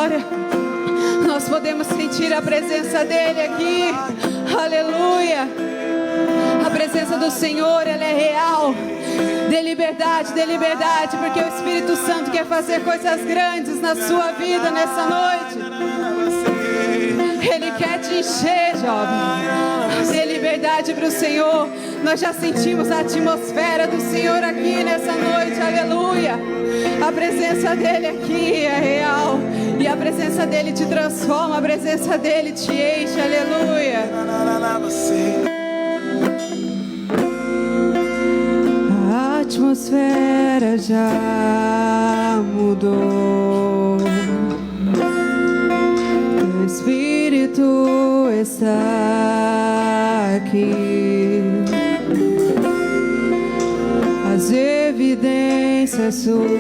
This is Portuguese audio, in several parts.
glória. Nós podemos sentir a presença dele aqui. Aleluia. A presença do Senhor, ela é real. Dê liberdade, porque o Espírito Santo quer fazer coisas grandes na sua vida nessa noite. Ele quer te encher, jovem. Dê liberdade para o Senhor. Nós já sentimos a atmosfera do Senhor aqui nessa noite, aleluia. A presença dele aqui é real. E a presença dele te transforma, a presença dele te enche, aleluia. A atmosfera já mudou. O Espírito está aqui. As evidências surgirão.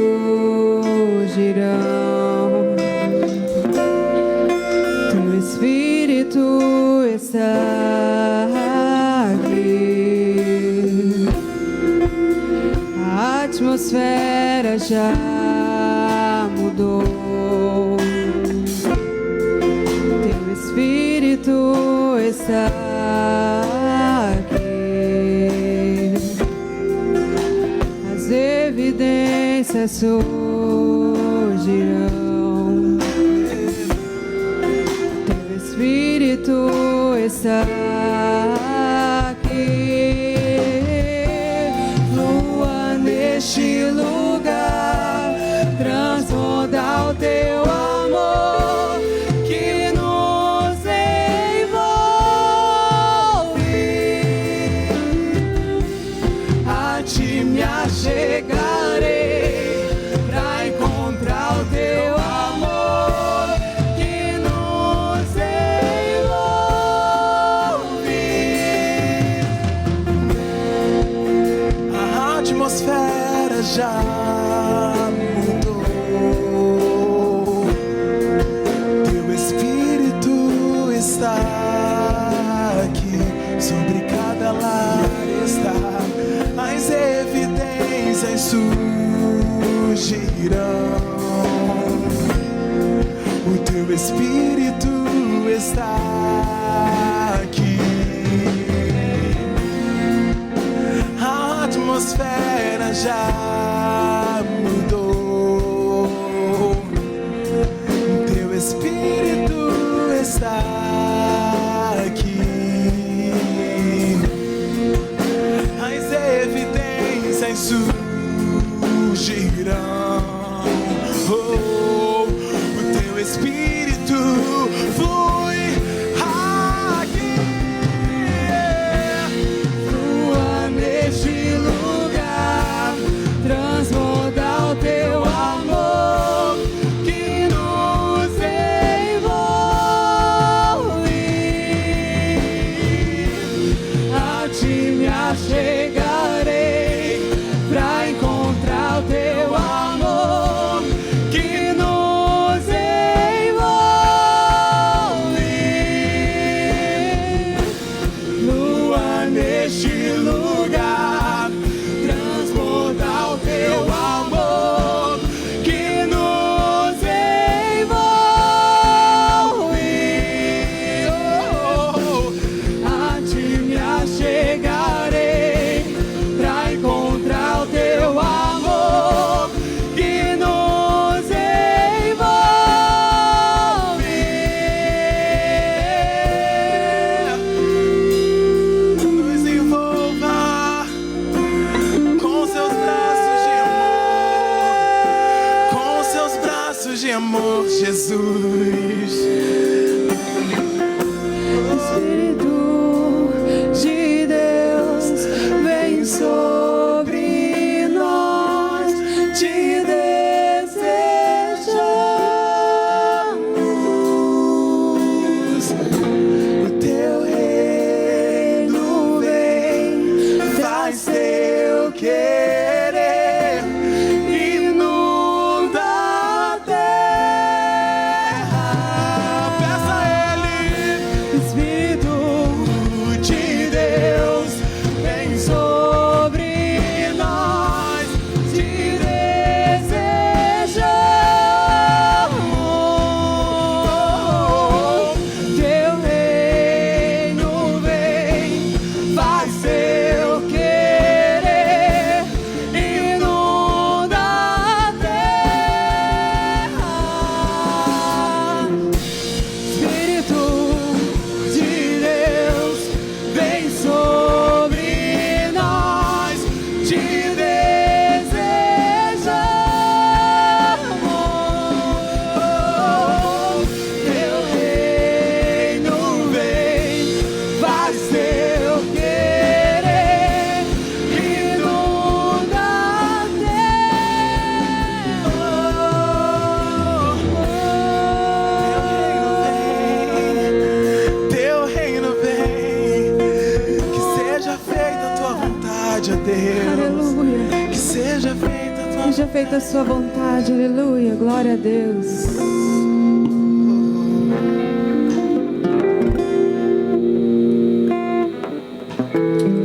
Teu Espírito está aqui. A atmosfera já mudou. Teu Espírito está aqui. As evidências surgirão. Teu Espírito está aqui. Lua neste lugar, transborda o teu amor que nos envolve. A ti me achegarei pra encontrar o teu amor que nos envolve. A atmosfera já mudou. Teu Espírito está aqui. Sobre cada lar está. As evidências surgirão. O teu Espírito está aqui. A atmosfera já mudou. O teu Espírito está aqui. As evidências surgirão. Oh, o teu Espírito flui aqui. Flua neste lugar, transborda o teu amor que nos envolve. A ti me achegarei pra encontrar o teu amor que nos envolve. Lua neste lugar, transborda o teu amor que nos envolve. A ti me achegarei pra encontrar o teu amor que nos envolve. Nos envolva com seus braços de amor, com seus braços de amor, Jesus. Espírito de Deus, vem sobre nós, te desejamos. O teu reino vem, faz teu querer, inunda a terra. Peça a Ele. Espírito de Deus, vem sobre nós, te desejamos. Deus. Aleluia. Que seja feita a sua vontade. Aleluia. Glória a Deus.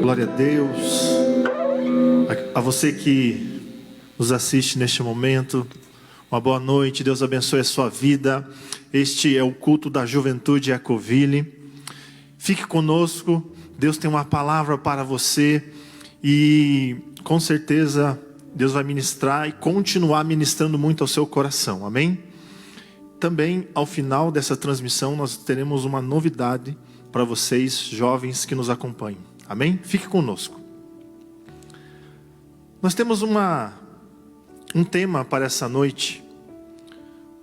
Glória a Deus. A você que nos assiste neste momento, uma boa noite. Deus abençoe a sua vida. Este é o culto da Juventude Ecoville. Fique conosco. Deus tem uma palavra para você e com certeza Deus vai ministrar e continuar ministrando muito ao seu coração. Amém? Também ao final dessa transmissão nós teremos uma novidade para vocês jovens que nos acompanham. Amém? Fique conosco. Nós temos um tema para essa noite.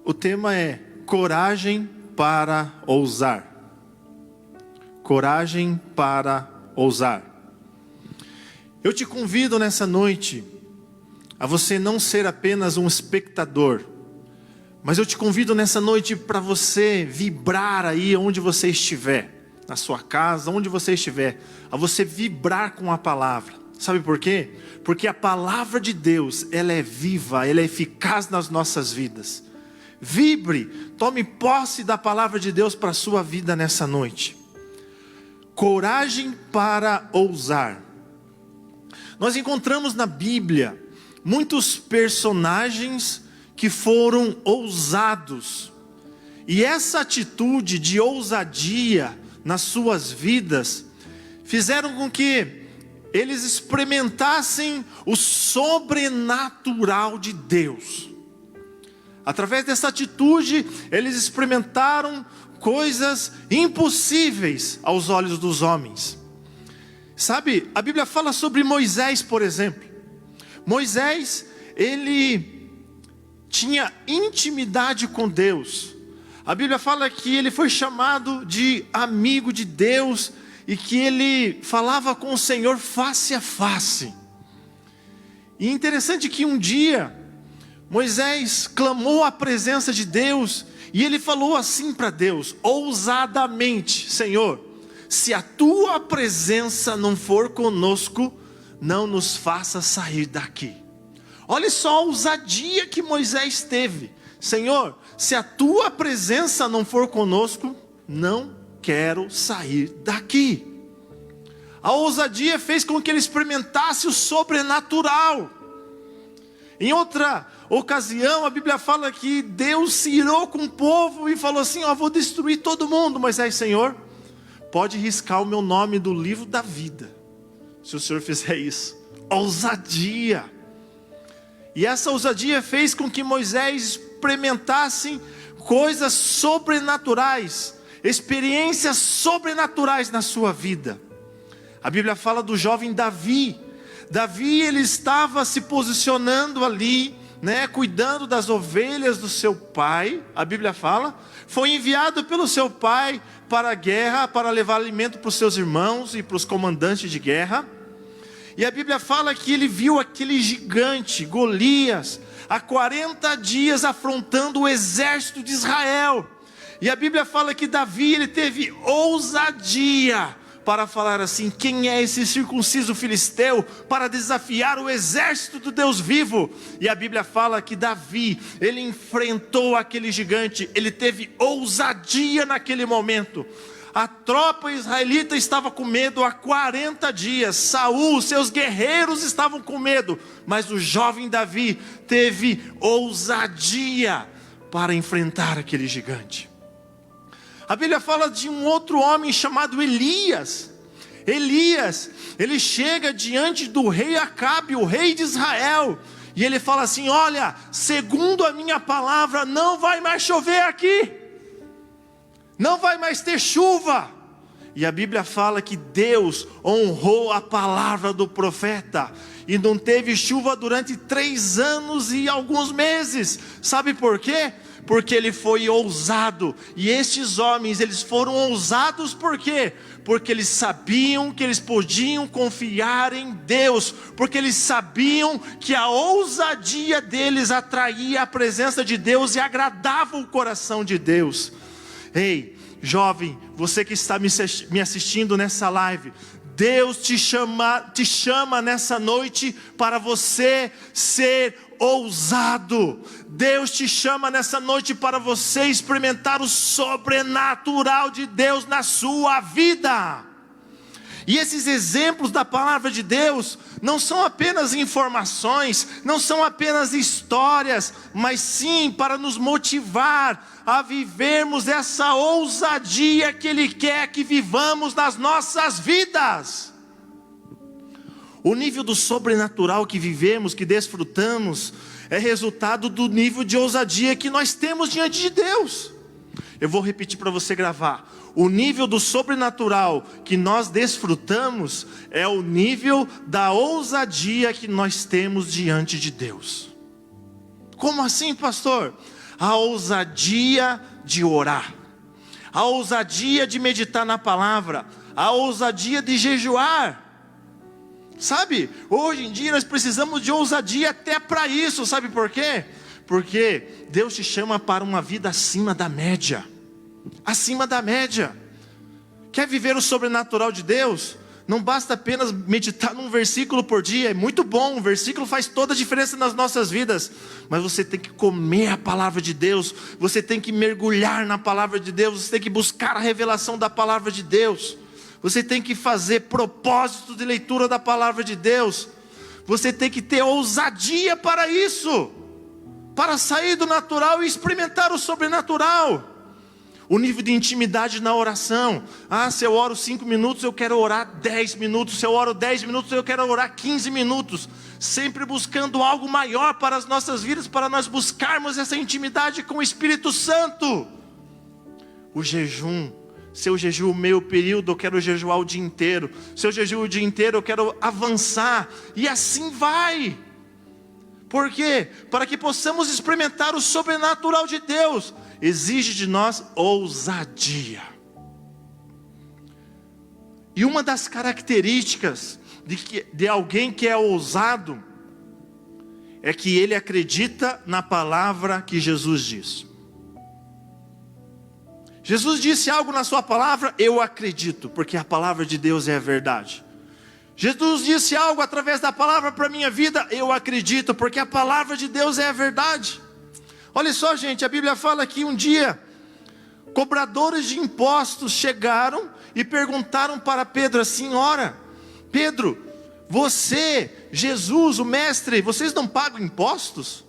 O tema é coragem para ousar. Coragem para ousar. Eu te convido nessa noite a você não ser apenas um espectador, mas eu te convido nessa noite para você vibrar aí onde você estiver, na sua casa, onde você estiver, a você vibrar com a palavra. Sabe por quê? Porque a palavra de Deus, ela é viva, ela é eficaz nas nossas vidas. Vibre, tome posse da palavra de Deus para a sua vida nessa noite. Coragem para ousar. Nós encontramos na Bíblia muitos personagens que foram ousados. E essa atitude de ousadia nas suas vidas fizeram com que eles experimentassem o sobrenatural de Deus. Através dessa atitude, eles experimentaram coisas impossíveis aos olhos dos homens. Sabe, a Bíblia fala sobre Moisés, por exemplo. Moisés, ele tinha intimidade com Deus. A Bíblia fala que ele foi chamado de amigo de Deus e que ele falava com o Senhor face a face. E é interessante que um dia Moisés clamou a presença de Deus e ele falou assim para Deus, ousadamente: Senhor, se a tua presença não for conosco, não nos faça sair daqui. Olha só a ousadia que Moisés teve. Senhor, se a tua presença não for conosco, não quero sair daqui. A ousadia fez com que ele experimentasse o sobrenatural. Em outra ocasião, a Bíblia fala que Deus se irou com o povo e falou assim: vou destruir todo mundo. Moisés: Senhor, pode riscar o meu nome do livro da vida, se o Senhor fizer isso. Ousadia. E essa ousadia fez com que Moisés experimentasse coisas sobrenaturais, experiências sobrenaturais na sua vida. A Bíblia fala do jovem Davi. Davi, ele estava se posicionando ali, cuidando das ovelhas do seu pai. A Bíblia fala, foi enviado pelo seu pai para a guerra, para levar alimento para os seus irmãos e para os comandantes de guerra. E a Bíblia fala que ele viu aquele gigante, Golias, há 40 dias afrontando o exército de Israel. E a Bíblia fala que Davi, ele teve ousadia para falar assim: quem é esse circunciso filisteu para desafiar o exército do Deus vivo? E a Bíblia fala que Davi, ele enfrentou aquele gigante, ele teve ousadia naquele momento. A tropa israelita estava com medo há 40 dias, Saul, seus guerreiros estavam com medo, mas o jovem Davi teve ousadia para enfrentar aquele gigante. A Bíblia fala de um outro homem chamado Elias. Elias, ele chega diante do rei Acabe, o rei de Israel, e ele fala assim: olha, segundo a minha palavra, não vai mais chover aqui, não vai mais ter chuva. E a Bíblia fala que Deus honrou a palavra do profeta, e não teve chuva durante 3 anos e alguns meses. Sabe por quê? Porque ele foi ousado. E estes homens, eles foram ousados por quê? Porque eles sabiam que eles podiam confiar em Deus, porque eles sabiam que a ousadia deles atraía a presença de Deus e agradava o coração de Deus. Ei, jovem, você que está me assistindo nessa live, Deus te chama nessa noite para você ser ousado. Deus te chama nessa noite para você experimentar o sobrenatural de Deus na sua vida. E esses exemplos da palavra de Deus não são apenas informações, não são apenas histórias, mas sim para nos motivar a vivermos essa ousadia que Ele quer que vivamos nas nossas vidas. O nível do sobrenatural que vivemos, que desfrutamos, é resultado do nível de ousadia que nós temos diante de Deus. Eu vou repetir para você gravar. O nível do sobrenatural que nós desfrutamos é o nível da ousadia que nós temos diante de Deus. Como assim, pastor? A ousadia de orar, a ousadia de meditar na palavra, a ousadia de jejuar. Sabe, hoje em dia nós precisamos de ousadia até para isso. Sabe por quê? Porque Deus te chama para uma vida acima da média. Acima da média. Quer viver o sobrenatural de Deus? Não basta apenas meditar num versículo por dia. É muito bom, um versículo faz toda a diferença nas nossas vidas. Mas você tem que comer a palavra de Deus. Você tem que mergulhar na palavra de Deus. Você tem que buscar a revelação da palavra de Deus. Você tem que fazer propósito de leitura da palavra de Deus. Você tem que ter ousadia para isso, para sair do natural e experimentar o sobrenatural. O nível de intimidade na oração. Se eu oro 5 minutos, eu quero orar 10 minutos. Se eu oro 10 minutos, eu quero orar 15 minutos. Sempre buscando algo maior para as nossas vidas, para nós buscarmos essa intimidade com o Espírito Santo. O jejum. Se eu jejuo meio período, eu quero jejuar o dia inteiro. Se eu jejuo o dia inteiro, eu quero avançar. E assim vai. Por quê? Para que possamos experimentar o sobrenatural de Deus, exige de nós ousadia. E uma das características de alguém que é ousado é que ele acredita na palavra que Jesus diz. Jesus disse algo na sua palavra, eu acredito, porque a palavra de Deus é a verdade. Jesus disse algo através da palavra para a minha vida, eu acredito, porque a palavra de Deus é a verdade. Olha só, gente, a Bíblia fala que um dia, cobradores de impostos chegaram e perguntaram para Pedro assim: ora, Pedro, você, Jesus, o mestre, vocês não pagam impostos?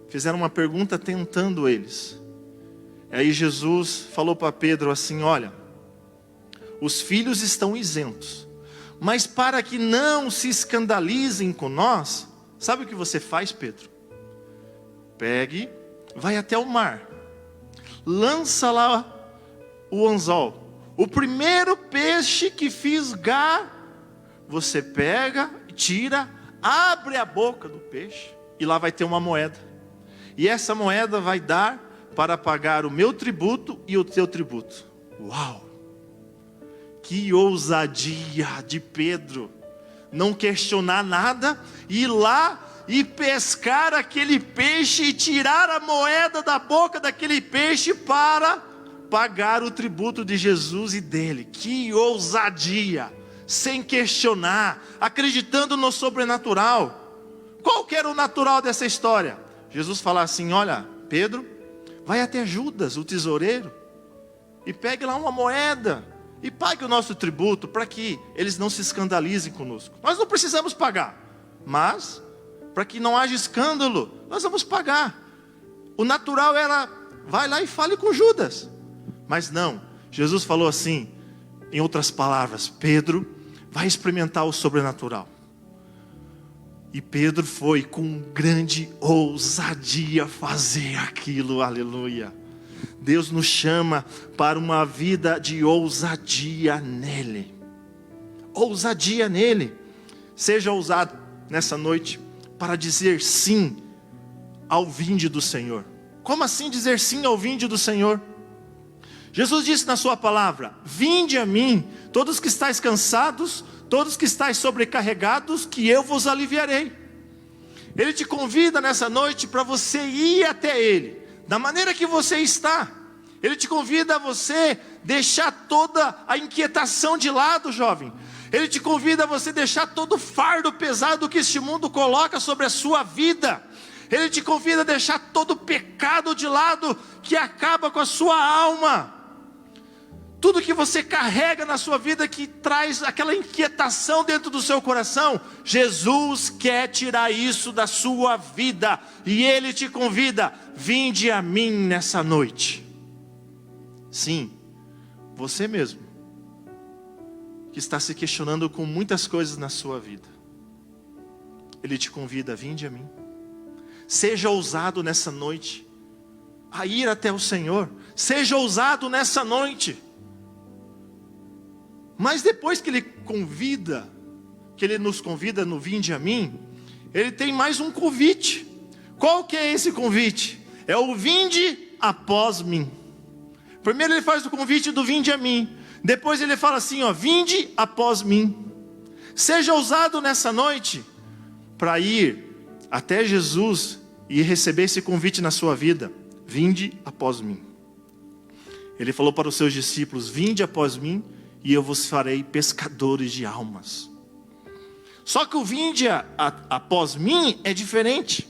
Fizeram uma pergunta tentando eles. Aí Jesus falou para Pedro assim: olha, os filhos estão isentos, mas para que não se escandalizem com nós, sabe o que você faz, Pedro? Pegue, vai até o mar, lança lá o anzol, o primeiro peixe que fisgar, você pega, tira, abre a boca do peixe, e lá vai ter uma moeda, e essa moeda vai dar para pagar o meu tributo e o teu tributo. Uau! Que ousadia de Pedro, não questionar nada, ir lá e pescar aquele peixe e tirar a moeda da boca daquele peixe para pagar o tributo de Jesus e dele. Que ousadia, sem questionar, acreditando no sobrenatural. Qual que era o natural dessa história? Jesus fala assim: olha, Pedro, vai até Judas, o tesoureiro, e pegue lá uma moeda e pague o nosso tributo, para que eles não se escandalizem conosco. Nós não precisamos pagar, mas para que não haja escândalo, nós vamos pagar. O natural era, vai lá e fale com Judas. Mas não, Jesus falou assim, em outras palavras: Pedro, vai experimentar o sobrenatural. E Pedro foi com grande ousadia fazer aquilo, aleluia. Deus nos chama para uma vida de ousadia nele. Ousadia nele. Seja ousado nessa noite para dizer sim ao vinde do Senhor. Como assim dizer sim ao vinde do Senhor? Jesus disse na sua palavra: vinde a mim, todos que estáis cansados, todos que estáis sobrecarregados, que eu vos aliviarei. Ele te convida nessa noite para você ir até Ele, da maneira que você está. Ele te convida a você deixar toda a inquietação de lado, jovem. Ele te convida a você deixar todo o fardo pesado que este mundo coloca sobre a sua vida. Ele te convida a deixar todo o pecado de lado que acaba com a sua alma. Tudo que você carrega na sua vida que traz aquela inquietação dentro do seu coração, Jesus quer tirar isso da sua vida. E Ele te convida: vinde a mim nessa noite. Sim, você mesmo, que está se questionando com muitas coisas na sua vida. Ele te convida: vinde a mim. Seja ousado nessa noite a ir até o Senhor. Seja ousado nessa noite. Mas depois que Ele nos convida no vinde a mim, Ele tem mais um convite. Qual que é esse convite? É o vinde após mim. Primeiro Ele faz o convite do vinde a mim. Depois Ele fala assim, ó, vinde após mim. Seja ousado nessa noite para ir até Jesus e receber esse convite na sua vida. Vinde após mim. Ele falou para os seus discípulos: vinde após mim e eu vos farei pescadores de almas. Só que o vinde após mim é diferente.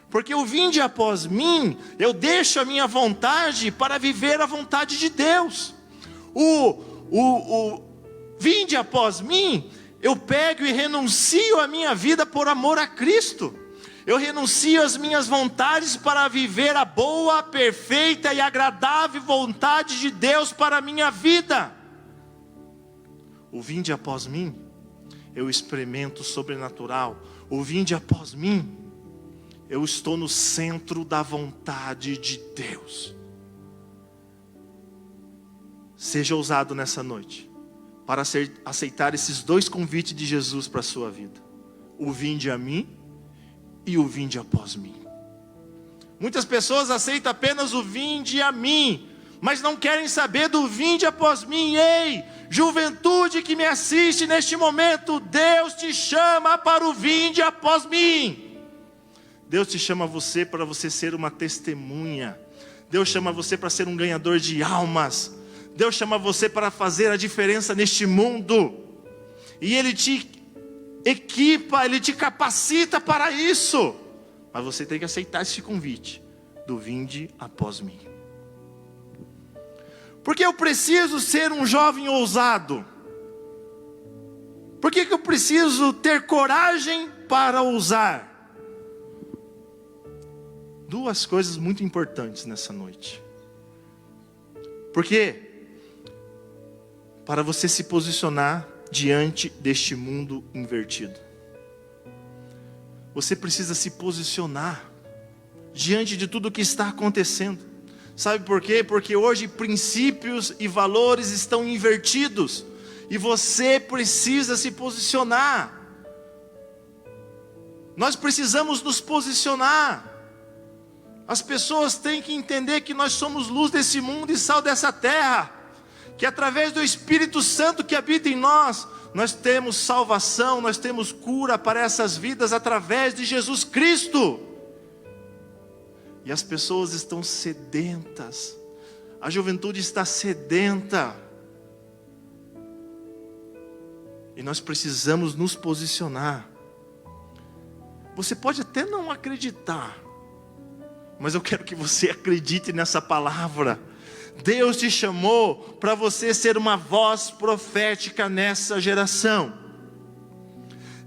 Porque o vinde após mim, eu deixo a minha vontade para viver a vontade de Deus. O vinde após mim, eu pego e renuncio a minha vida por amor a Cristo. Eu renuncio às minhas vontades para viver a boa, perfeita e agradável vontade de Deus para a minha vida. O vinde após mim, eu experimento o sobrenatural. O vinde após mim, eu estou no centro da vontade de Deus. Seja ousado nessa noite para aceitar esses dois convites de Jesus para a sua vida: o vinde a mim e o vinde após mim. Muitas pessoas aceitam apenas o vinde a mim, mas não querem saber do vinde após mim. Ei, juventude que me assiste neste momento, Deus te chama para o vinde após mim. Deus te chama você para você ser uma testemunha. Deus chama você para ser um ganhador de almas. Deus chama você para fazer a diferença neste mundo. E Ele te equipa, Ele te capacita para isso. Mas você tem que aceitar esse convite do vinde após mim. Porque eu preciso ser um jovem ousado? Por que eu preciso ter coragem para ousar? Duas coisas muito importantes nessa noite. Porque para você se posicionar diante deste mundo invertido, você precisa se posicionar diante de tudo o que está acontecendo. Sabe por quê? Porque hoje princípios e valores estão invertidos, e você precisa se posicionar. Nós precisamos nos posicionar. As pessoas têm que entender que nós somos luz desse mundo e sal dessa terra, que através do Espírito Santo que habita em nós, nós temos salvação, nós temos cura para essas vidas através de Jesus Cristo. E as pessoas estão sedentas, a juventude está sedenta, e nós precisamos nos posicionar. Você pode até não acreditar, mas eu quero que você acredite nessa palavra. Deus te chamou para você ser uma voz profética nessa geração.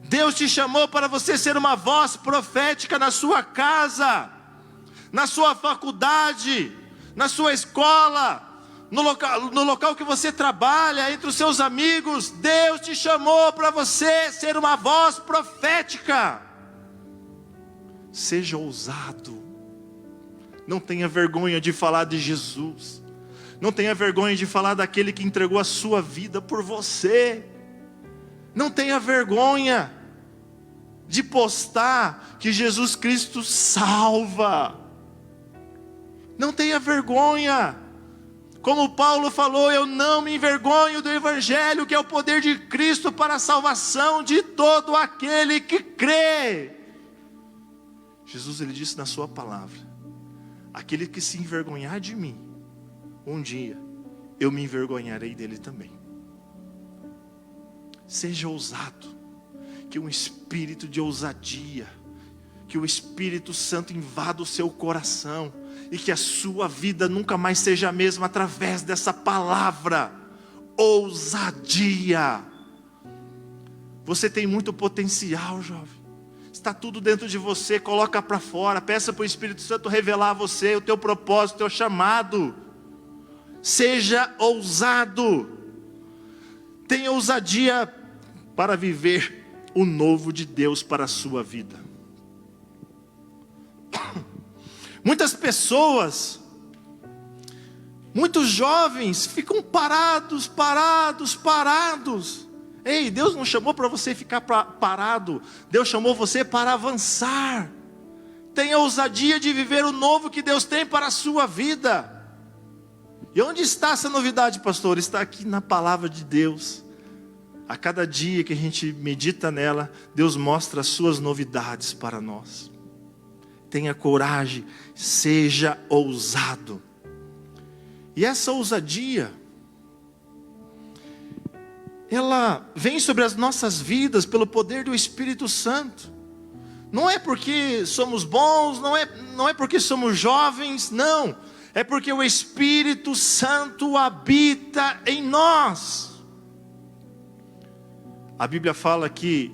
Deus te chamou para você ser uma voz profética na sua casa, na sua faculdade, na sua escola, no local que você trabalha, entre os seus amigos. Deus te chamou para você ser uma voz profética. Seja ousado. Não tenha vergonha de falar de Jesus. Não tenha vergonha de falar daquele que entregou a sua vida por você. Não tenha vergonha de postar que Jesus Cristo salva. Não tenha vergonha. Como Paulo falou, eu não me envergonho do Evangelho, que é o poder de Cristo para a salvação de todo aquele que crê. Jesus, Ele disse na sua palavra: aquele que se envergonhar de mim, um dia eu me envergonharei dele também. Seja ousado. Que um espírito de ousadia, que o Espírito Santo invada o seu coração e que a sua vida nunca mais seja a mesma através dessa palavra, ousadia. Você tem muito potencial, jovem. Está tudo dentro de você, coloca para fora. Peça para o Espírito Santo revelar a você o teu propósito, o teu chamado. Seja ousado. Tenha ousadia para viver o novo de Deus para a sua vida. Muitas pessoas, muitos jovens ficam parados. Ei, Deus não chamou para você ficar parado. Deus chamou você para avançar. Tenha ousadia de viver o novo que Deus tem para a sua vida. E onde está essa novidade, pastor? Está aqui na palavra de Deus. A cada dia que a gente medita nela, Deus mostra as suas novidades para nós. Tenha coragem, seja ousado. E essa ousadia, ela vem sobre as nossas vidas pelo poder do Espírito Santo. Não é porque somos bons, não é porque somos jovens, não. É porque o Espírito Santo habita em nós. A Bíblia fala que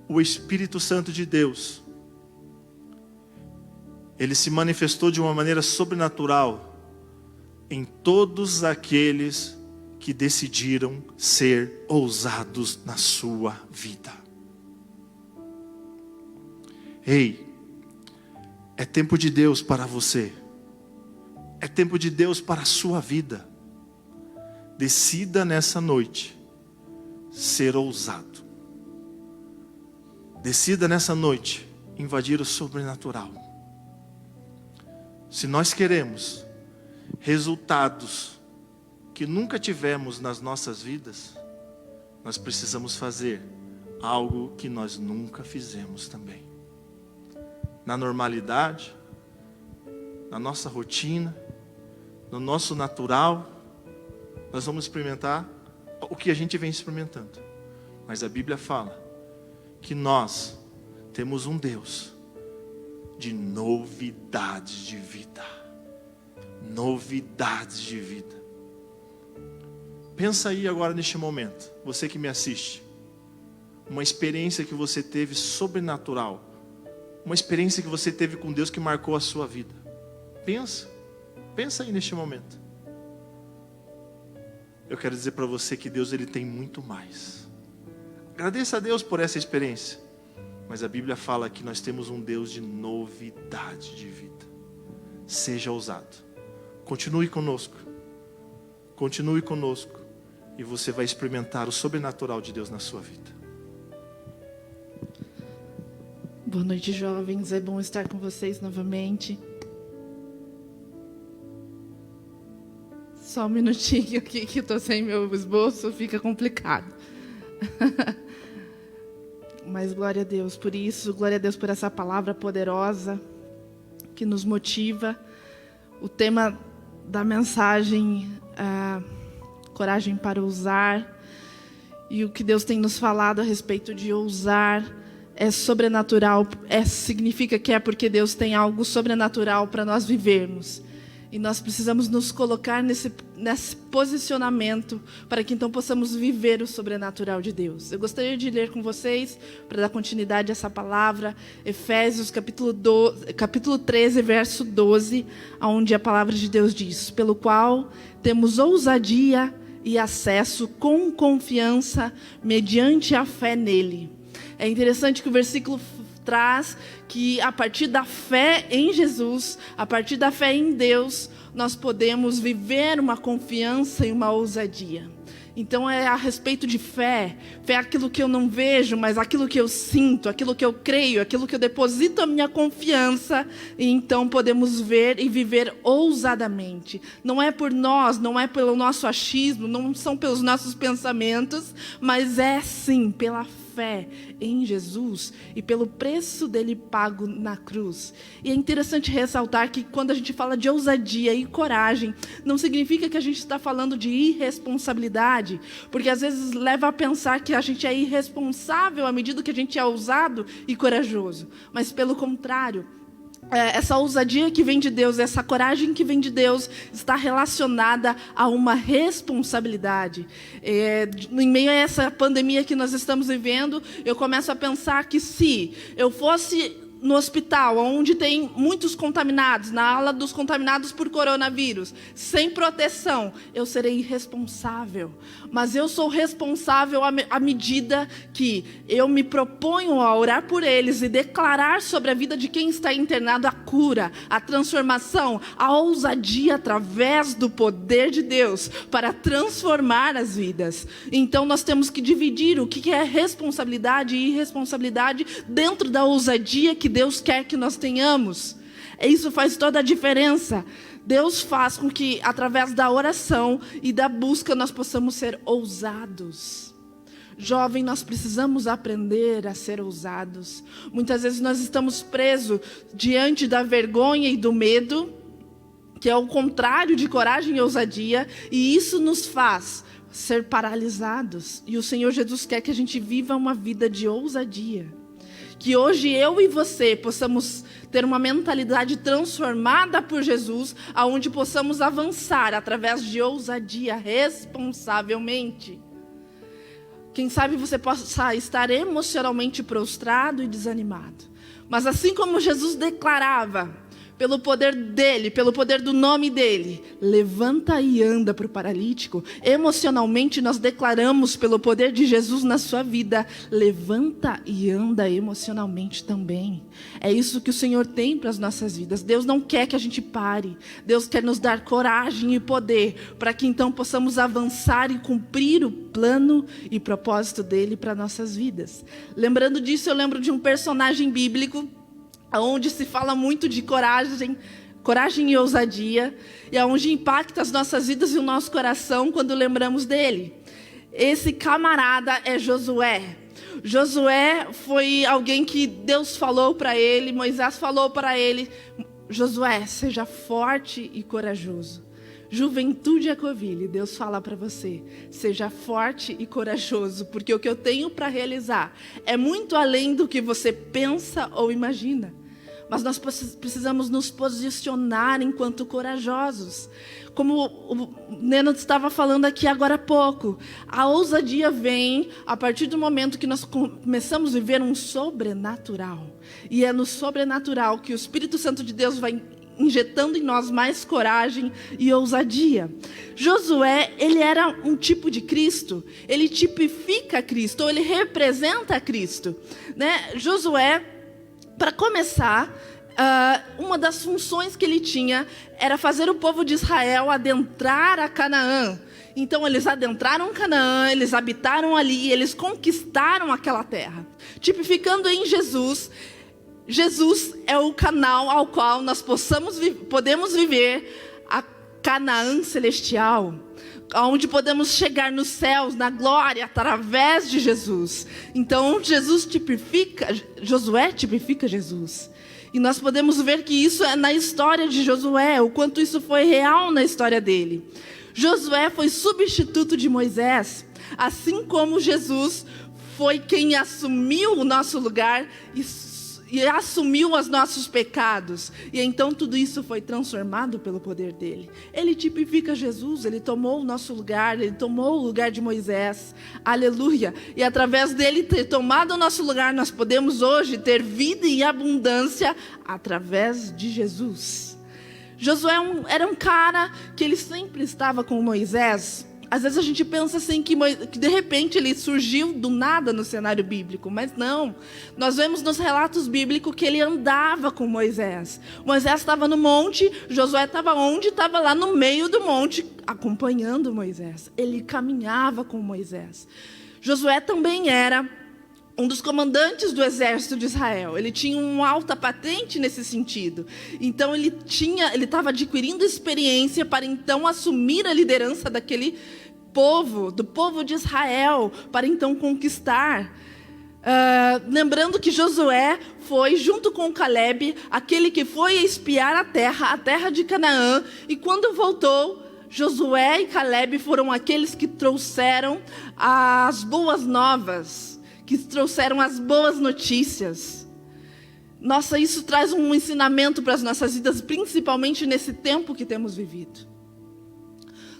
o Espírito Santo de Deus, ele se manifestou de uma maneira sobrenatural em todos aqueles que decidiram ser ousados na sua vida. Ei, é tempo de Deus para você. É tempo de Deus para a sua vida. Decida nessa noite ser ousado. Decida nessa noite invadir o sobrenatural. Se nós queremos resultados que nunca tivemos nas nossas vidas, nós precisamos fazer algo que nós nunca fizemos também. Na normalidade, na nossa rotina, no nosso natural, nós vamos experimentar o que a gente vem experimentando. Mas a Bíblia fala que nós temos um Deus de novidades de vida. Novidades de vida. Pensa aí agora neste momento, você que me assiste, uma experiência que você teve sobrenatural, uma experiência que você teve com Deus que marcou a sua vida. Pensa aí neste momento. Eu quero dizer para você que Deus, ele tem muito mais. Agradeça a Deus por essa experiência. Mas a Bíblia fala que nós temos um Deus de novidade de vida. Seja ousado. Continue conosco. Continue conosco. E você vai experimentar o sobrenatural de Deus na sua vida. Boa noite, jovens. É bom estar com vocês novamente. Só um minutinho aqui que eu estou sem meu esboço, fica complicado. Mas glória a Deus por isso, glória a Deus por essa palavra poderosa que nos motiva. O tema da mensagem, coragem para ousar. E o que Deus tem nos falado a respeito de ousar é sobrenatural. Significa que é porque Deus tem algo sobrenatural para nós vivermos. E nós precisamos nos colocar nesse posicionamento para que então possamos viver o sobrenatural de Deus. Eu gostaria de ler com vocês, para dar continuidade a essa palavra, Efésios capítulo 13, verso 12, onde a palavra de Deus diz: pelo qual temos ousadia e acesso com confiança mediante a fé nele. É interessante que o versículo traz que a partir da fé em Jesus, a partir da fé em Deus, nós podemos viver uma confiança e uma ousadia. Então é a respeito de fé. Fé é aquilo que eu não vejo, mas aquilo que eu sinto, aquilo que eu creio, aquilo que eu deposito a minha confiança. E então podemos ver e viver ousadamente. Não é por nós, não é pelo nosso achismo, não são pelos nossos pensamentos, mas é sim pela fé fé em Jesus e pelo preço dele pago na cruz. E é interessante ressaltar que quando a gente fala de ousadia e coragem, não significa que a gente está falando de irresponsabilidade, porque às vezes leva a pensar que a gente é irresponsável à medida que a gente é ousado e corajoso. Mas pelo contrário, essa ousadia que vem de Deus, essa coragem que vem de Deus, está relacionada a uma responsabilidade. Em meio a essa pandemia que nós estamos vivendo, eu começo a pensar que se eu fosse no hospital, onde tem muitos contaminados, na ala dos contaminados por coronavírus, sem proteção, eu serei irresponsável. Mas eu sou responsável à medida que eu me proponho a orar por eles e declarar sobre a vida de quem está internado a cura, a transformação, a ousadia através do poder de Deus para transformar as vidas. Então nós temos que dividir o que é responsabilidade e irresponsabilidade dentro da ousadia que Deus quer que nós tenhamos. Isso faz toda a diferença. Deus faz com que, através da oração e da busca, nós possamos ser ousados. Jovem, nós precisamos aprender a ser ousados. Muitas vezes nós estamos presos diante da vergonha e do medo, que é o contrário de coragem e ousadia, e isso nos faz ser paralisados. E o Senhor Jesus quer que a gente viva uma vida de ousadia. Que hoje eu e você possamos ter uma mentalidade transformada por Jesus, aonde possamos avançar através de ousadia, responsavelmente. Quem sabe você possa estar emocionalmente prostrado e desanimado. Mas assim como Jesus declarava, pelo poder dele, pelo poder do nome dele, levanta e anda para o paralítico. Emocionalmente nós declaramos pelo poder de Jesus na sua vida, levanta e anda emocionalmente também. É isso que o Senhor tem para as nossas vidas. Deus não quer que a gente pare. Deus quer nos dar coragem e poder para que então possamos avançar e cumprir o plano e propósito dele para nossas vidas. Lembrando disso, eu lembro de um personagem bíblico onde se fala muito de coragem e ousadia, e aonde impacta as nossas vidas e o nosso coração quando lembramos dele. Esse camarada é Josué. Josué foi alguém que Deus falou para ele, Moisés falou para ele: Josué, seja forte e corajoso. Juventude é Covile, Deus fala para você, seja forte e corajoso, porque o que eu tenho para realizar é muito além do que você pensa ou imagina. Mas nós precisamos nos posicionar enquanto corajosos. Como o Neno estava falando aqui agora há pouco, a ousadia vem a partir do momento que nós começamos a viver um sobrenatural. E é no sobrenatural que o Espírito Santo de Deus vai injetando em nós mais coragem e ousadia. Josué, ele era um tipo de Cristo, ele tipifica Cristo, ou ele representa Cristo, né? Josué, para começar, uma das funções que ele tinha era fazer o povo de Israel adentrar a Canaã. Então eles adentraram Canaã, eles habitaram ali, eles conquistaram aquela terra. Tipificando em Jesus, Jesus é o canal ao qual nós podemos viver a Canaã celestial, onde podemos chegar nos céus, na glória, através de Jesus. Então Josué tipifica Jesus. E nós podemos ver que isso é na história de Josué, o quanto isso foi real na história dele. Josué foi substituto de Moisés, assim como Jesus foi quem assumiu o nosso lugar e assumiu os nossos pecados. E então tudo isso foi transformado pelo poder dele. Ele tipifica Jesus, ele tomou o nosso lugar, ele tomou o lugar de Moisés. Aleluia! E através dele ter tomado o nosso lugar, nós podemos hoje ter vida e abundância através de Jesus. Josué era um cara que ele sempre estava com Moisés. Às vezes a gente pensa assim que de repente ele surgiu do nada no cenário bíblico, mas não. Nós vemos nos relatos bíblicos que ele andava com Moisés. Moisés estava no monte, Josué estava onde? Estava lá no meio do monte, acompanhando Moisés. Ele caminhava com Moisés. Josué também era um dos comandantes do exército de Israel. Ele tinha uma alta patente nesse sentido. Então ele estava adquirindo experiência para então assumir a liderança daquele povo, do povo de Israel, para então conquistar. Lembrando que Josué foi, junto com Caleb, aquele que foi espiar a terra de Canaã. E quando voltou, Josué e Caleb foram aqueles que trouxeram as boas novas, que trouxeram as boas notícias. Nossa, isso traz um ensinamento para as nossas vidas, principalmente nesse tempo que temos vivido.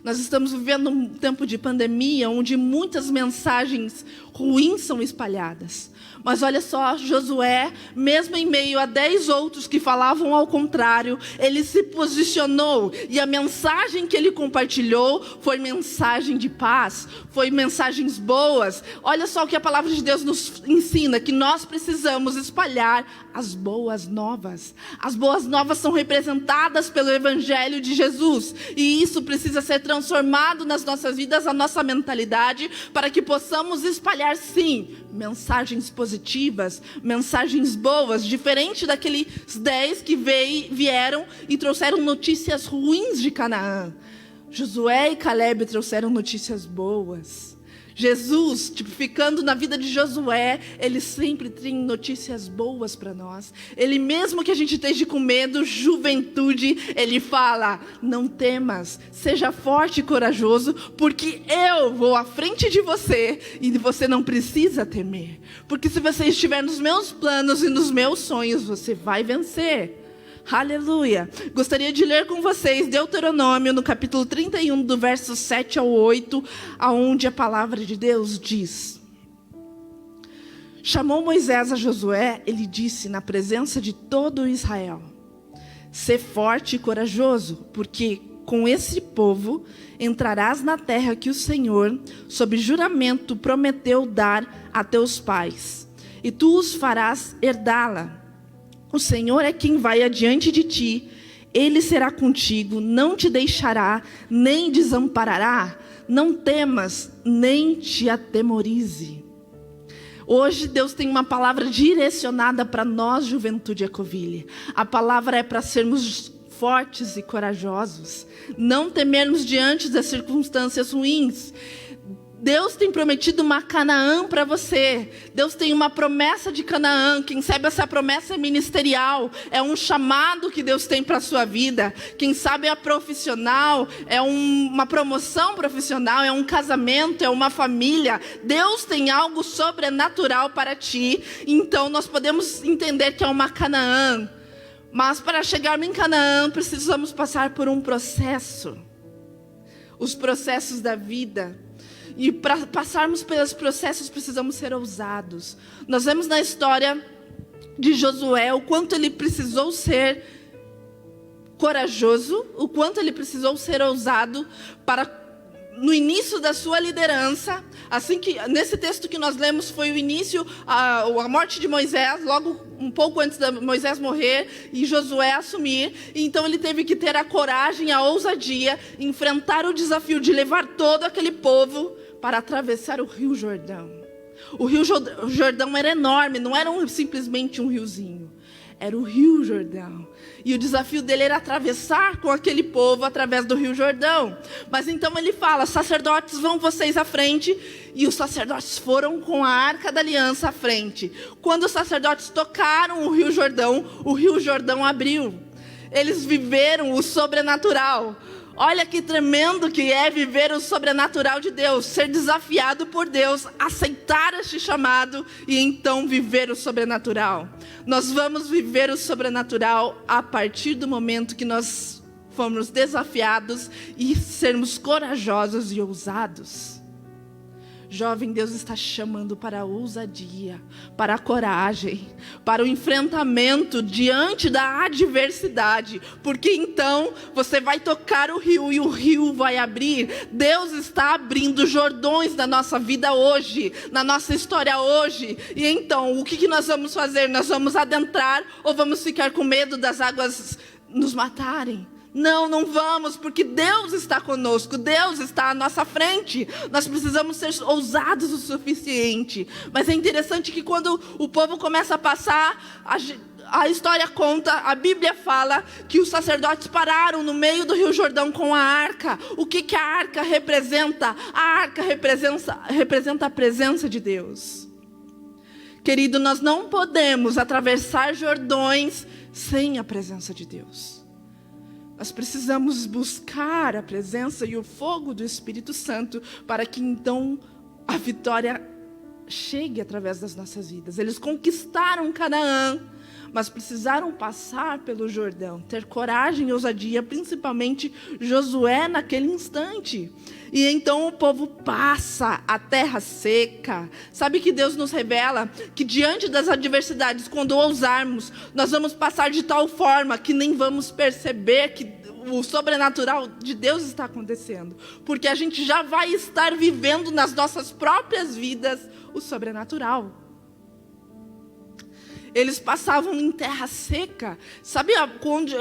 Nós estamos vivendo um tempo de pandemia, onde muitas mensagens ruins são espalhadas. Mas olha só, Josué, mesmo em meio a 10 outros que falavam ao contrário, ele se posicionou. E a mensagem que ele compartilhou foi mensagem de paz, foi mensagens boas. Olha só o que a palavra de Deus nos ensina, que nós precisamos espalhar as boas novas. As boas novas são representadas pelo Evangelho de Jesus. E isso precisa ser transformado nas nossas vidas, a nossa mentalidade, para que possamos espalhar, sim, mensagens positivas, mensagens boas, diferente daqueles 10 que vieram e trouxeram notícias ruins de Canaã. Josué e Caleb trouxeram notícias boas. Jesus, ficando na vida de Josué, ele sempre tem notícias boas para nós. Ele, mesmo que a gente esteja com medo, juventude, ele fala: não temas, seja forte e corajoso, porque eu vou à frente de você e você não precisa temer. Porque se você estiver nos meus planos e nos meus sonhos, você vai vencer. Aleluia. Gostaria de ler com vocês Deuteronômio, no capítulo 31, do verso 7 ao 8, aonde a palavra de Deus diz: chamou Moisés a Josué, ele disse na presença de todo Israel: sê forte e corajoso, porque com esse povo entrarás na terra que o Senhor, sob juramento, prometeu dar a teus pais, e tu os farás herdá-la. O Senhor é quem vai adiante de ti, Ele será contigo, não te deixará, nem desamparará. Não temas, nem te atemorize. Hoje Deus tem uma palavra direcionada para nós, Juventude Ecoville. A palavra é para sermos fortes e corajosos, não temermos diante das circunstâncias ruins. Deus tem prometido uma Canaã para você. Deus tem uma promessa de Canaã. Quem sabe essa promessa é ministerial. É um chamado que Deus tem para a sua vida. Quem sabe é profissional. É uma promoção profissional. É um casamento. É uma família. Deus tem algo sobrenatural para ti. Então nós podemos entender que é uma Canaã. Mas para chegarmos em Canaã, precisamos passar por um processo. Os processos da vida. E para passarmos pelos processos, precisamos ser ousados. Nós vemos na história de Josué o quanto ele precisou ser corajoso, o quanto ele precisou ser ousado para, no início da sua liderança, assim que nesse texto que nós lemos foi o início, a morte de Moisés, logo um pouco antes de Moisés morrer e Josué assumir. Então ele teve que ter a coragem, a ousadia, enfrentar o desafio de levar todo aquele povo para atravessar o Rio Jordão. O Rio Jordão era enorme, não era simplesmente um riozinho. Era o Rio Jordão. E o desafio dele era atravessar com aquele povo através do Rio Jordão. Mas então ele fala: sacerdotes, vão vocês à frente. E os sacerdotes foram com a Arca da Aliança à frente. Quando os sacerdotes tocaram o Rio Jordão abriu. Eles viveram o sobrenatural. Olha que tremendo que é viver o sobrenatural de Deus, ser desafiado por Deus, aceitar este chamado e então viver o sobrenatural. Nós vamos viver o sobrenatural a partir do momento que nós formos desafiados e sermos corajosos e ousados. Jovem, Deus está chamando para a ousadia, para a coragem, para o enfrentamento diante da adversidade, porque então você vai tocar o rio e o rio vai abrir. Deus está abrindo jordões na nossa vida hoje, na nossa história hoje. E então, o que nós vamos fazer? Nós vamos adentrar ou vamos ficar com medo das águas nos matarem? Não, não vamos, porque Deus está conosco, Deus está à nossa frente. Nós precisamos ser ousados o suficiente. Mas é interessante que quando o povo começa a passar, a história conta, a Bíblia fala que os sacerdotes pararam no meio do Rio Jordão com a arca. O que a arca representa? A arca representa a presença de Deus. Querido, nós não podemos atravessar Jordões sem a presença de Deus. Nós precisamos buscar a presença e o fogo do Espírito Santo para que então a vitória chegue através das nossas vidas. Eles conquistaram Canaã, mas precisaram passar pelo Jordão, ter coragem e ousadia, principalmente Josué naquele instante. E então o povo passa a terra seca. Sabe que Deus nos revela que diante das adversidades, quando ousarmos, nós vamos passar de tal forma que nem vamos perceber que o sobrenatural de Deus está acontecendo, porque a gente já vai estar vivendo nas nossas próprias vidas o sobrenatural. Eles passavam em terra seca. Sabe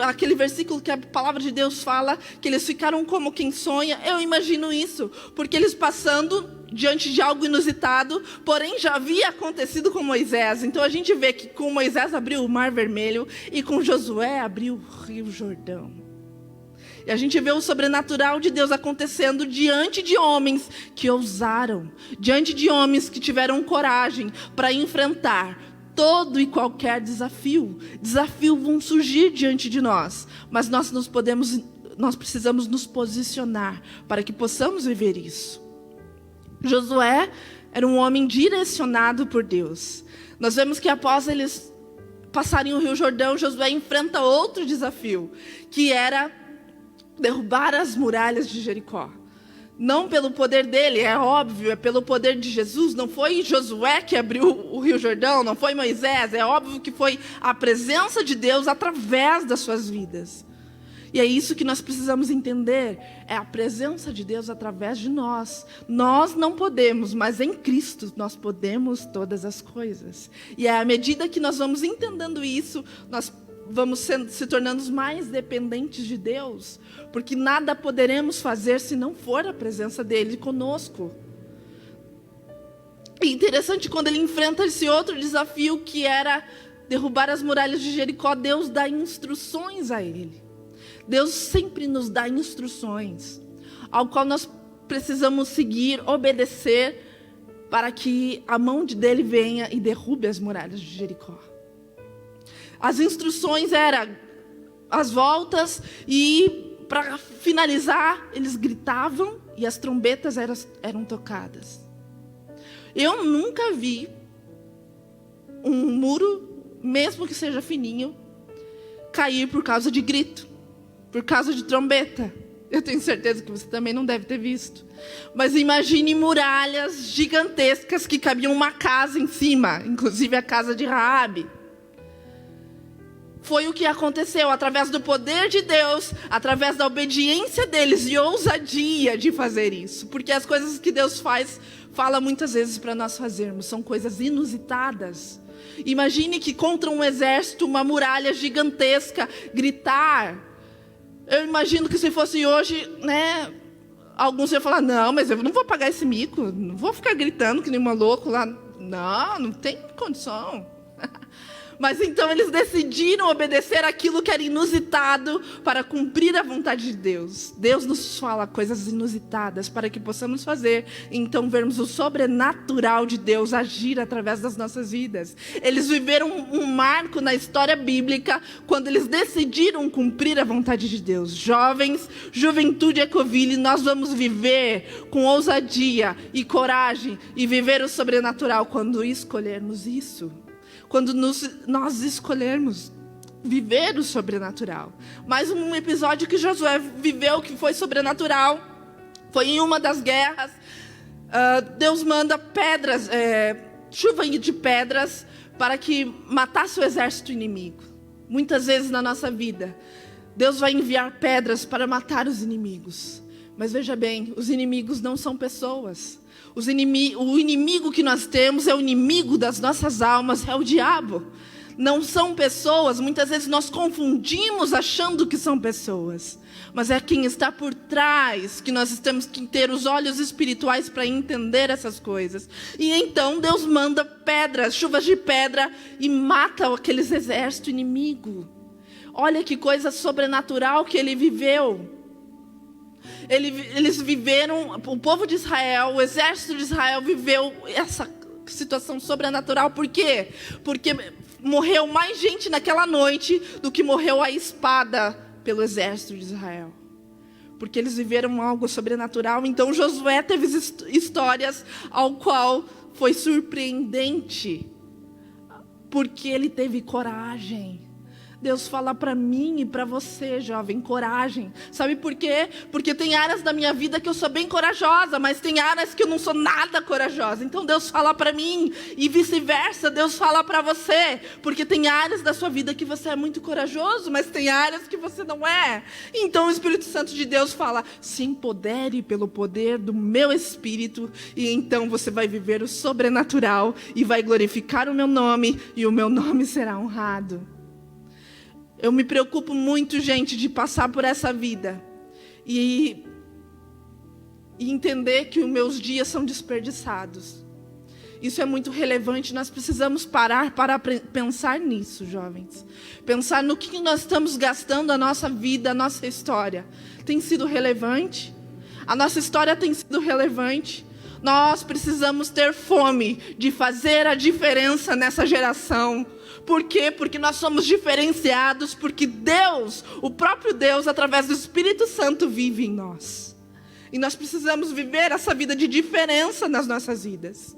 aquele versículo que a palavra de Deus fala que eles ficaram como quem sonha? Eu imagino isso, porque eles passando diante de algo inusitado, porém já havia acontecido com Moisés. Então a gente vê que com Moisés abriu o Mar Vermelho e com Josué abriu o Rio Jordão. E a gente vê o sobrenatural de Deus acontecendo diante de homens que ousaram, diante de homens que tiveram coragem para enfrentar todo e qualquer desafio. Desafios vão surgir diante de nós, mas nós precisamos nos posicionar para que possamos viver isso. Josué era um homem direcionado por Deus. Nós vemos que após eles passarem o Rio Jordão, Josué enfrenta outro desafio, que era derrubar as muralhas de Jericó. Não pelo poder dele, é óbvio, é pelo poder de Jesus. Não foi Josué que abriu o Rio Jordão, não foi Moisés. É óbvio que foi a presença de Deus através das suas vidas. E é isso que nós precisamos entender, é a presença de Deus através de nós. Nós não podemos, mas em Cristo nós podemos todas as coisas. E à medida que nós vamos entendendo isso, nós vamos se tornando mais dependentes de Deus, porque nada poderemos fazer se não for a presença dele conosco. É interessante quando ele enfrenta esse outro desafio, que era derrubar as muralhas de Jericó. Deus dá instruções a ele. Deus sempre nos dá instruções, ao qual nós precisamos seguir, obedecer, para que a mão dele venha e derrube as muralhas de Jericó. As instruções eram as voltas, e para finalizar, eles gritavam e as trombetas eram tocadas. Eu nunca vi um muro, mesmo que seja fininho, cair por causa de grito, por causa de trombeta. Eu tenho certeza que você também não deve ter visto. Mas imagine muralhas gigantescas que cabiam uma casa em cima, inclusive a casa de Raabe. Foi o que aconteceu, através do poder de Deus, através da obediência deles e ousadia de fazer isso. Porque as coisas que Deus fala muitas vezes para nós fazermos, são coisas inusitadas. Imagine que contra um exército, uma muralha gigantesca, gritar. Eu imagino que se fosse hoje, né, alguns iam falar, não, mas eu não vou pagar esse mico, não vou ficar gritando que nem uma louco lá. Não tem condição. Mas então eles decidiram obedecer aquilo que era inusitado para cumprir a vontade de Deus. Deus nos fala coisas inusitadas para que possamos fazer, e então vermos o sobrenatural de Deus agir através das nossas vidas. Eles viveram um marco na história bíblica quando eles decidiram cumprir a vontade de Deus. Jovens, Juventude Ecoville, nós vamos viver com ousadia e coragem e viver o sobrenatural quando escolhermos isso. Quando nós escolhermos viver o sobrenatural. Mais um episódio que Josué viveu que foi sobrenatural. Foi em uma das guerras. Deus manda pedras, chuva de pedras, para que matasse o exército inimigo. Muitas vezes na nossa vida, Deus vai enviar pedras para matar os inimigos. Mas veja bem, os inimigos não são pessoas. O inimigo que nós temos é o inimigo das nossas almas, é o diabo. Não são pessoas, muitas vezes nós confundimos achando que são pessoas. Mas é quem está por trás que nós temos que ter os olhos espirituais para entender essas coisas. E então Deus manda pedras, chuvas de pedra, e mata aqueles exércitos inimigos. Olha que coisa sobrenatural que ele viveu. Eles viveram, o povo de Israel, o exército de Israel viveu essa situação sobrenatural. Por quê? Porque morreu mais gente naquela noite do que morreu a espada pelo exército de Israel. Porque eles viveram algo sobrenatural. Então Josué teve histórias ao qual foi surpreendente, porque ele teve coragem. Deus fala para mim e para você, jovem, coragem. Sabe por quê? Porque tem áreas da minha vida que eu sou bem corajosa, mas tem áreas que eu não sou nada corajosa. Então Deus fala para mim e vice-versa, Deus fala para você. Porque tem áreas da sua vida que você é muito corajoso, mas tem áreas que você não é. Então o Espírito Santo de Deus fala: se empodere pelo poder do meu Espírito, e então você vai viver o sobrenatural e vai glorificar o meu nome, e o meu nome será honrado. Eu me preocupo muito, gente, de passar por essa vida e entender que os meus dias são desperdiçados. Isso é muito relevante, nós precisamos parar para pensar nisso, jovens. Pensar no que nós estamos gastando a nossa vida, a nossa história. Tem sido relevante? A nossa história tem sido relevante? Nós precisamos ter fome de fazer a diferença nessa geração. Por quê? Porque nós somos diferenciados, porque Deus, o próprio Deus, através do Espírito Santo, vive em nós. E nós precisamos viver essa vida de diferença nas nossas vidas.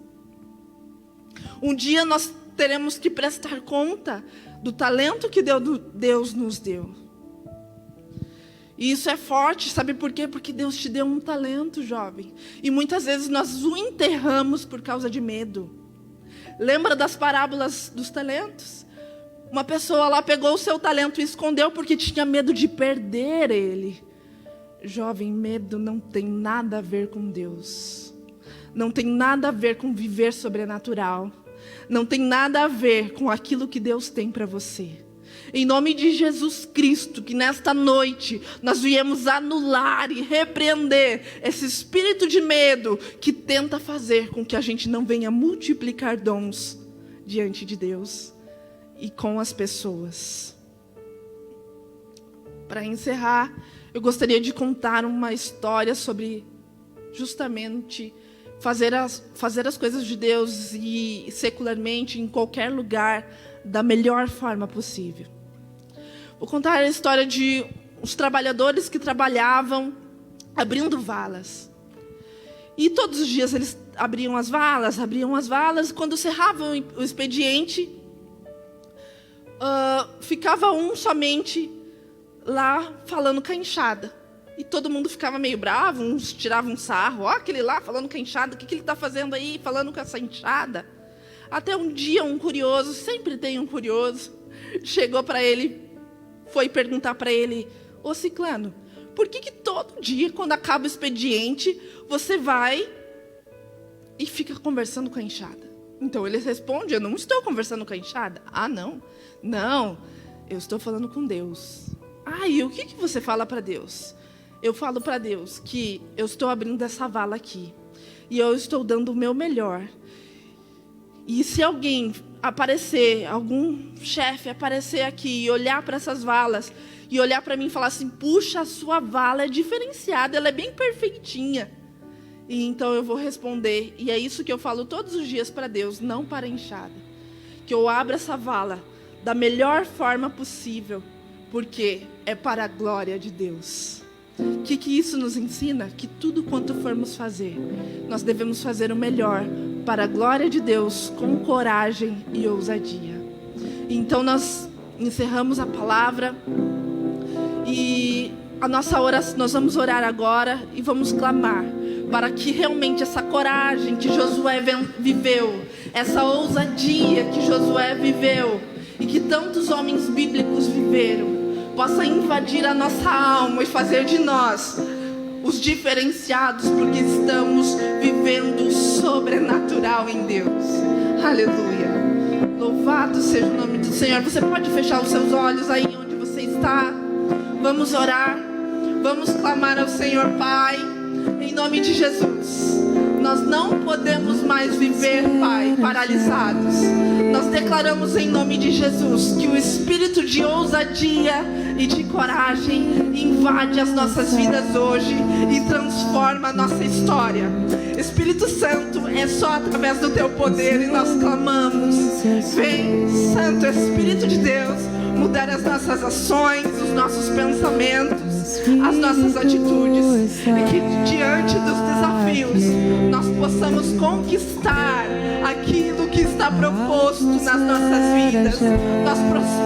Um dia nós teremos que prestar conta do talento que Deus nos deu. E isso é forte, sabe por quê? Porque Deus te deu um talento, jovem. E muitas vezes nós o enterramos por causa de medo. Lembra das parábolas dos talentos? Uma pessoa lá pegou o seu talento e escondeu porque tinha medo de perder ele. Jovem, medo não tem nada a ver com Deus. Não tem nada a ver com viver sobrenatural. Não tem nada a ver com aquilo que Deus tem para você. Em nome de Jesus Cristo, que nesta noite nós viemos anular e repreender esse espírito de medo que tenta fazer com que a gente não venha multiplicar dons diante de Deus e com as pessoas. Para encerrar, eu gostaria de contar uma história sobre justamente fazer as coisas de Deus e secularmente em qualquer lugar da melhor forma possível. Vou contar a história de uns trabalhadores que trabalhavam abrindo valas. E todos os dias eles abriam as valas. Quando cerravam o expediente, ficava um somente lá falando com a enxada. E todo mundo ficava meio bravo, uns tiravam um sarro. Ó, aquele lá falando com a enxada, o que ele está fazendo aí, falando com essa enxada? Até um dia um curioso, sempre tem um curioso, chegou para ele, foi perguntar para ele: ô ciclano, por que todo dia, quando acaba o expediente, você vai e fica conversando com a enxada? Então ele responde: eu não estou conversando com a enxada. Ah, não? Não, eu estou falando com Deus. Ah, e o que você fala para Deus? Eu falo para Deus que eu estou abrindo essa vala aqui e eu estou dando o meu melhor. E se alguém aparecer, algum chefe aparecer aqui e olhar para essas valas e olhar para mim e falar assim: puxa, a sua vala é diferenciada, ela é bem perfeitinha. E então eu vou responder, e é isso que eu falo todos os dias para Deus, não para a enxada, que eu abro essa vala da melhor forma possível, porque é para a glória de Deus. O que isso nos ensina? Que tudo quanto formos fazer, nós devemos fazer o melhor para a glória de Deus, com coragem e ousadia. Então nós encerramos a palavra e a nossa oração, nós vamos orar agora e vamos clamar para que realmente essa coragem que Josué viveu, essa ousadia que Josué viveu e que tantos homens bíblicos viveram, possa invadir a nossa alma e fazer de nós os diferenciados, porque estamos vivendo o sobrenatural em Deus. Aleluia. Louvado seja o nome do Senhor. Você pode fechar os seus olhos aí onde você está. Vamos orar. Vamos clamar ao Senhor. Pai, em nome de Jesus, nós não podemos mais viver, Pai, paralisados. Nós declaramos em nome de Jesus que o espírito de ousadia e de coragem invade as nossas vidas hoje e transforma a nossa história. Espírito Santo, é só através do teu poder e nós clamamos. Vem, Santo Espírito de Deus, mudar as nossas ações, os nossos pensamentos, as nossas atitudes, e que diante dos desafios nós possamos conquistar aquilo que está proposto nas nossas vidas. Nós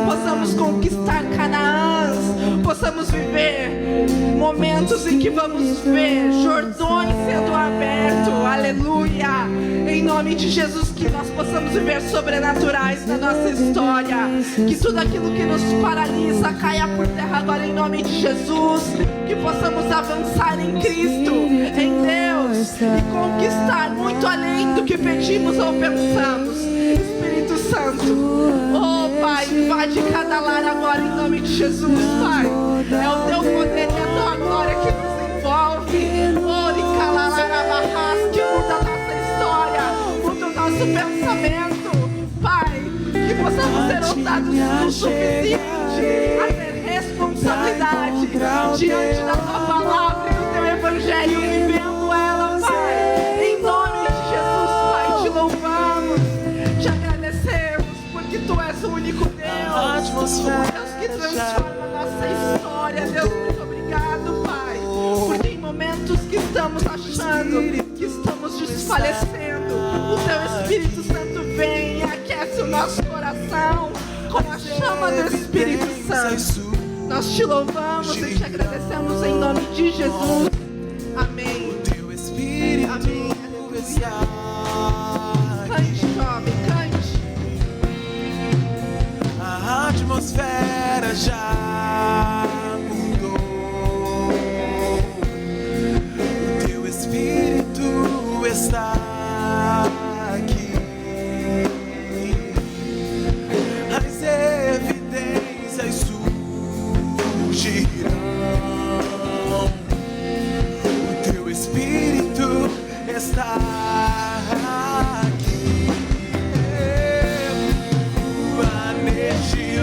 possamos conquistar Canaãs, possamos viver momentos em que vamos ver Jordões sendo abertos, aleluia, em nome de Jesus, que nós possamos viver sobrenaturais na nossa história, que tudo aquilo que nos paralisa caia por terra agora em nome de Jesus, que possamos avançar em Cristo, em Deus, e conquistar muito além do que pedimos ou pensamos. Espírito Santo, oh Pai, invade cada lar agora em nome de Jesus, Pai. É o teu poder e a tua glória que nos envolve. Que muda a nossa história, muda o nosso pensamento, Pai. Que possamos ser ousados o suficiente a ter responsabilidade diante da tua palavra e do teu evangelho, vivendo ela, Pai. Em nome de Jesus, Pai, te louvamos, te agradecemos, porque tu és o único Deus, o Deus que transforma a nossa história. Deus, muito obrigado, Pai, porque em momentos que estamos achando que estamos desfalecendo, o teu Espírito Santo vem e aquece o nosso coração com a chama do Espírito Santo. Nós te louvamos e te agradecemos em nome de Jesus. Amém. Amém. Aleluia. Cante, jovem, cante. A atmosfera já mudou. O teu Espírito está aqui. As evidências surgirão. O teu Espírito está aqui. A energia